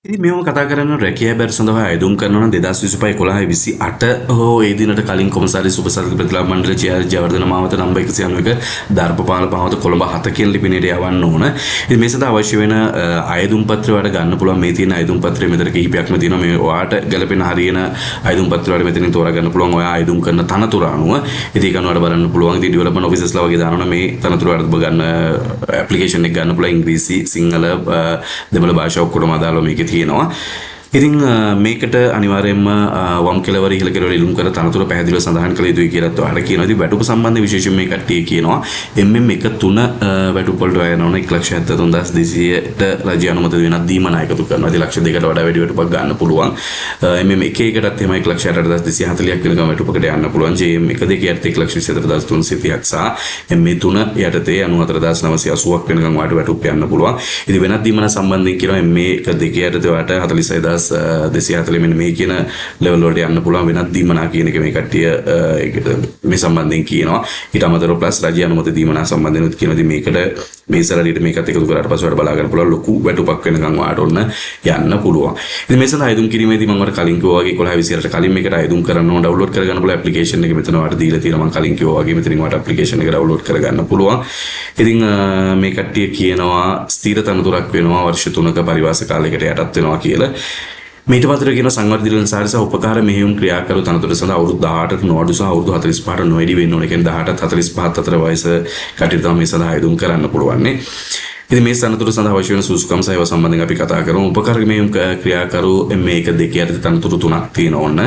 ඉතින් මේව කතා කරන රැකියා බැරි සඳහා අයදුම් කරනවා නම් 2025 11 28 හෝ ඒ දිනට කලින් කොමසාරිස් උපසර්ග ප්‍රතිලාභ මණ්ඩල චේයාරි ජයවර්ධන මාවත නම්බර 191 ධර්මපාල මාවත කොළඹ 7 කියන ලිපිනයට යවන්න ඕන. ඉතින් මේ සඳහා අවශ්‍ය වෙන අයදුම් පත්‍රය වලට ගන්න පුළුවන් මේ තියෙන අයදුම් පත්‍රය මෙතන කිහිපයක්ම තියෙනවා. මේ ඔයාට ගැලපෙන හරියන අයදුම් පත්‍ර වල මෙතනින් තෝරා ගන්න පුළුවන්. ඔයා අයදුම් කරන තනතුර අනුව ඉතින් ඒක අනුව බලන්න පුළුවන්. ඉතින් ඩෙවලොප්මන්ට් ඔෆිසර්ස්ලා වගේ දානවා මේ තනතුර වලට ගන්න ඇප්ලිකේෂන් එක ගන්න පුළුවන්. ඉංග්‍රීසි සිංහල දෙමළ භාෂා ඔක්කොම අදාළව මේකේ තියෙනවා. ඉතින් මේකට අනිවාර්යයෙන්ම වම් කෙළවර ඉහළ කෙළවර ඉලුම් කර තනතුර පැහැදිලිව සඳහන් කළ යුතුයි කියලා ඔයාලට කියනවා. ඉතින් වැටුප සම්බන්ධ විශේෂයෙන් මේ කට්ටිය කියනවා MM13 වැටුප වලට යනවා 1,73,200ට රජය අනුමත වෙනත් දීමනා එකතු කරනවා. ඉතින් 2,00,000කට වඩා වැඩි වැටුපක් ගන්න පුළුවන්. MM11කටත් එහෙමයි 1,08,240ක් වෙනකම් වැටුපකට යන්න පුළුවන්. JM12 යටතේ 1,24,330ක් සහ MA3 යටතේ 94,980ක් වෙනකම් වාට වැටුප් යන්න පුළුවන්. ඉතින් වෙනත් දීමනා සම්බන්ධයෙන් කියනවා MA12 යටතේ වාට 46,240 මෙන්න මේ කියන ලෙවල් වලට යන්න පුළුවන් වෙනත් දීමනා කියන එක මේ කට්ටිය මේ සම්බන්ධයෙන් කියනවා. ඊට අමතරව ප්ලස් රජ්‍ය අනුමත දීමනා සම්බන්ධයෙන් උත් කියනවා. ඉතින් මේකට මේ සැලරියට මේකත් එකතු කරාට පස්සේ වල බලා ගන්න පුළුවන් ලොකු වැටුපක් වෙනකන් වාට ඔන්න යන්න පුළුවන්. ඉතින් මේ සඳහා අයදුම් කිරීමේදී මම වර කලින් කිව්වා වගේ 11:20ට කලින් මේකට අයදුම් කරන්න ඕන ඩවුන්ලෝඩ් කරගන්න පුළුවන් ඇප්ලිකේෂන් එක මෙතන වාට දීලා තියෙනවා. මම කලින් කිව්වා වගේ මෙතනින් වාට ඇප්ලිකේෂන් එක ඩවුන්ලෝඩ් කරගන්න පුළුවන්. ඉතින් මේ කට්ටිය කියනවා ස්ථිර තනතුරක් වෙනවා වර්ෂ 3ක පරිවාස කාලයකට යටත් වෙනවා කියලා. මීට පස්සේ කියන සංවර්ධන සාරිස උපකාර මෙහෙයුම් ක්‍රියාකරු තනතුර සඳහා අවුරුදු 18ක නොඅඩු සහ අවුරුදු 45ට නොවැඩි වෙන්න ඕන. ඒ කියන්නේ 18ත් 45ත් අතර වයස කටයුතු තමයි මේ සඳහා අයදුම් කරන්න පුළුවන් නේ. ඉතින් මේ තනතුර සඳහා අවශ්‍ය වෙන සුසුකම් සහ ඒවා සම්බන්ධයෙන් අපි කතා කරමු. උපකාර මෙහෙයුම් ක්‍රියාකරු මේක දෙකේ යටතේ තනතුරු තුනක් තියෙනවා ඕන.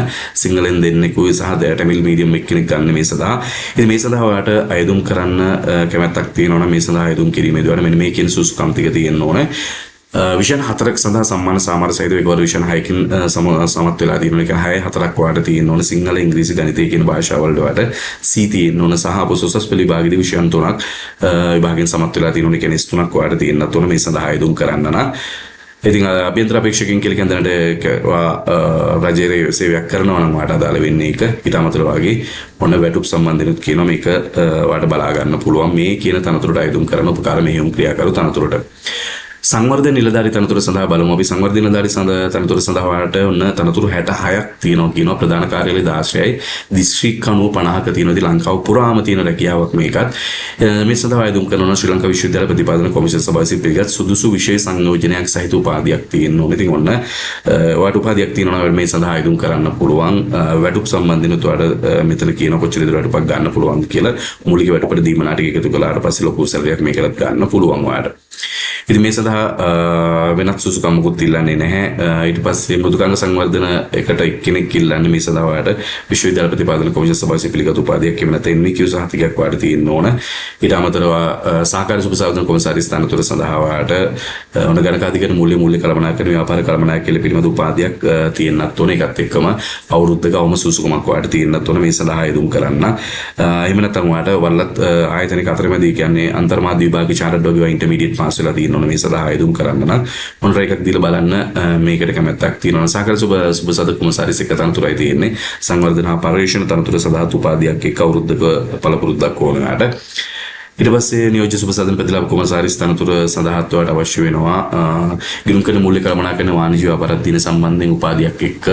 සිංහලෙන් දෙන්නෙකුයි සහ තමිල් මීඩියම් එක්කෙනෙක් ගන්න මේ සඳහා. ඉතින් මේ සඳහා ඔයාලට අයදුම් කරන්න කැමැත්තක් තියෙනවා නම් මේ සඳහා අයදුම් කිරීමේදී ඔයාලට මෙන්න මේ කියන සුසුකම් ටික තියෙන්න ඕනේ. විෂන් 4ක් සඳහා සම්මාන සාමාර සහිතව ඒකවල විෂන් 6කින් සමත් වෙලා තියෙනවා. ඒක 6 4ක් වාට තියෙන්න ඕන. සිංහල ඉංග්‍රීසි ගණිතය කියන භාෂාවල් වලට C තියෙන්න ඕන සහ අපොසොසස් පෙළ විභාගයේදී විෂයන් 3ක් විභාගයෙන් සමත් වෙලා තියෙනවා. ඒ කියන්නේ S 3ක් වාට තියෙන්නත් ඕන මේ සඳහා අයදුම් කරන්න නම්. ඉතින් අභ්‍යන්තර අපේක්ෂකයන් කියලා කියන දැනට රජයේ සේවයක් කරනවා නම් වාට අදාළ වෙන්නේ ඒක. ඊට අමතරව වගේ ඔන්න වැටුප් සම්බන්ධනොත් කියනවා මේක වාට බලා ගන්න පුළුවන් මේ කියන තනතුරට අයදුම් කරන උපකාර මෙහෙයුම් ක්‍රියාකරු තනතුරට. සංවර්ධන නිලධාරි තනතුර සඳහා බලමු. අපි සංවර්ධන නිලධාරි තනතුර සඳහා වාට ඔන්න තනතුරු 66ක් තියෙනවා කියනවා. ප්‍රධාන කාර්යාලය 16යි දිස්ත්‍රික් 90ක තියෙනවා. ඉතින් ලංකාව පුරාම තියෙන රැකියාවක් මේකත්. මේ සඳහා අයදුම් කරනවා ශ්‍රී ලංකා විශ්වවිද්‍යාල ප්‍රතිපාදන කොමිෂන් සභාවේ පිළිගත් සුදුසු විශේෂ සංයෝජනයක් සහිත උපාධියක් තියෙන්න ඕනේ. ඉතින් ඔන්න වාට උපාධියක් තියෙනවා නම් මේ සඳහා අයදුම් කරන්න පුළුවන්. වැටුප් සම්බන්ධිනුත් වාට මෙතන කියන කොච්චර විතර වැටුපක් ගන්න පුළුවන්ද කියලා මූලික වැටුපට දීමනා ටික එකතු කළාට පස්සේ ලොකු සැලරියක් මේකලත් ගන්න පුළුවන් වාට. ඉතින් මේ සඳහා වෙනත් සුසුකම් මුකුත් ඉල්ලන්නේ නැහැ. ඊට පස්සේ මෘදුකාංග සංවර්ධන එකට එක්කෙනෙක් ඉල්ලන්නේ මේ සඳහා වාට විශ්වවිද්‍යාල ප්‍රතිපාදන කොමිෂන් සභාවේ පිළිගත් උපාධියක් එමෙ නැත්නම් NVQ සහතිකයක් වාට තියෙන්න ඕන. ඊට අමතරව සහකාරී සුබසාධන කොමසාරිස් තනතුර සඳහා වාට ඔන්න ගණකාධිකරණ මූල්‍ය කළමනාකරණ ව්‍යාපාර කළමනාකරණ කියලා පිළිබඳ උපාධියක් තියෙන්නත් ඕන. ඒකත් එක්කම අවුරුද්දක අවම සුසුකමක් වාට තියෙන්නත් ඕන මේ සඳහා අයදුම් කරන්න. එහෙම නැත්නම් වාට වල්ලත් ආයතනික අතරමැදි කියන්නේ අන්තර්මාධ්‍ය විභාගයේ චාර්ටර්ඩ් වගේ ඉන්ටර්මීඩියට් පාස් වෙලා තියෙන්න ඕන මේ සඳහා අයදුම් කරන්න නම් මොන එකක් දීලා බලන්න මේකට කැමැත්තක් තියෙනවා. සහකාර සුබසාධක කොමසාරිස් එක තනතුරයි තියෙන්නේ. සංවර්ධන හා පරිශ්‍රණ තනතුර සඳහා උපාධියක් එක්ක අවුරුද්දක පළපුරුද්දක් ඕනෑට. ඊට පස්සේ නියෝජ්‍ය සුබසාධන ප්‍රතිලාභ කොමසාරිස් තනතුර සඳහාත් ඔයාලට අවශ්‍ය වෙනවා ගිණුම් කරන මූල්‍ය කළමනාකරණ වාණිජ්‍ය ව්‍යාපාර දින සම්බන්ධයෙන් උපාධියක් එක්ක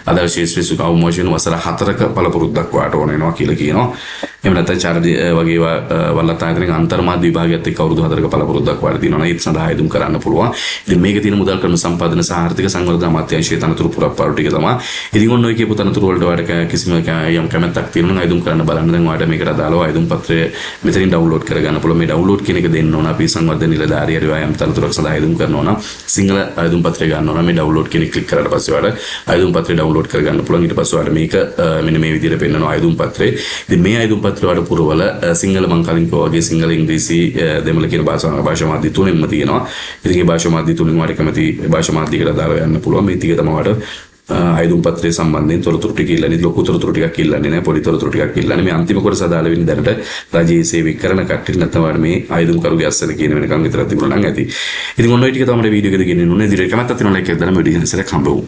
අදාළ ශාස්ත්‍රීය සුඛ අවමෝෂණ වසර 4ක පළපුරුද්දක් වාට ඕන වෙනවා කියලා කියනවා. එහෙම නැත්නම් චාර්ට් වගේ වල්ලත් ආයතනයක අන්තර්මාධ්‍ය විභාගයත් එක්ක අවුරුදු 4ක පළපුරුද්දක් වාට තියෙනවා. ඒක සඳහා අයදුම් කරන්න පුළුවන්. ඉතින් මේකේ තියෙන මුදල් කර්ම සම්පාදන සහ ආර්ථික සංවර්ධන අමාත්‍යාංශයේ තනතුරු පුරප්පාරු ටික තමයි. ඉතින් ඔන්න ඔය කියපු තනතුරු වලට ඔයාලට කිසිම යම් කැමැත්තක් තියෙනවා නම් අයදුම් කරන්න බලන්න. දැන් ඔයාලට මේකට අදාළව අයදුම් පත්‍රය මෙතනින් ඩවුන්ලෝඩ් කරගන්න පුළුවන්. මේ ඩවුන්ලෝඩ් කියන එක දෙන්න ඕන. අපි සංවර්ධන නිලධාරිය හරි යම් තනතුරක් සඳහා අයදුම් කරනවා නම් සිංහල අයදුම් පත්‍රය ගන්න ඕන. මේ ඩවුන්ලෝඩ් කියන එක ක්ලික් කරලා පස්සේ ඔයාලට අයදුම් පත්‍රය ඩවුන්ලෝඩ් කරගන්න පුළුවන්. ඊට පස්සේ ඔයාලට මේක මෙන්න මේ විදිහට පෙන්නනවා අයදුම් පත්‍රය. ඉතින් මේ අයදුම් පත්‍රය වල පුරවල සිංහල මං කලින් කිව්වා වගේ සිංහල ඉංග්‍රීසි දෙමළ කියන භාෂා මාධ්‍ය තුනෙන්ම තියෙනවා. ඉතින් මේ භාෂා මාධ්‍ය තුනෙන් වාට කැමති භාෂා මාධ්‍යයකට දාලා යන්න පුළුවන්. මේ ටික තමයි වාට අයදුම් පත්‍රය සම්බන්ධයෙන් තොරතුරු ටික ඉල්ලන්නේ. ලොකු තොරතුරු ටිකක් ඉල්ලන්නේ නැහැ. පොඩි තොරතුරු ටිකක් ඉල්ලන්නේ. මේ අන්තිම කොටස අදාළ වෙන්නේ දැනට රජයේ සේවය කරන කට්ටියට නැත්නම් මේ අයදුම් කරුගේ අස්සන කියන වෙනකන් විතරක් තිබුණා නම් ඇති. ඉතින් ඔන්න ඔය ටික තමයි වීඩියෝ එකේ ගෙනියන්න ඕනේ. ඉතින් කැමැත්තක් තියෙනවා ලයික් එකක් දාන්න මේ වීඩියෝ එක හම්බ වෙමු.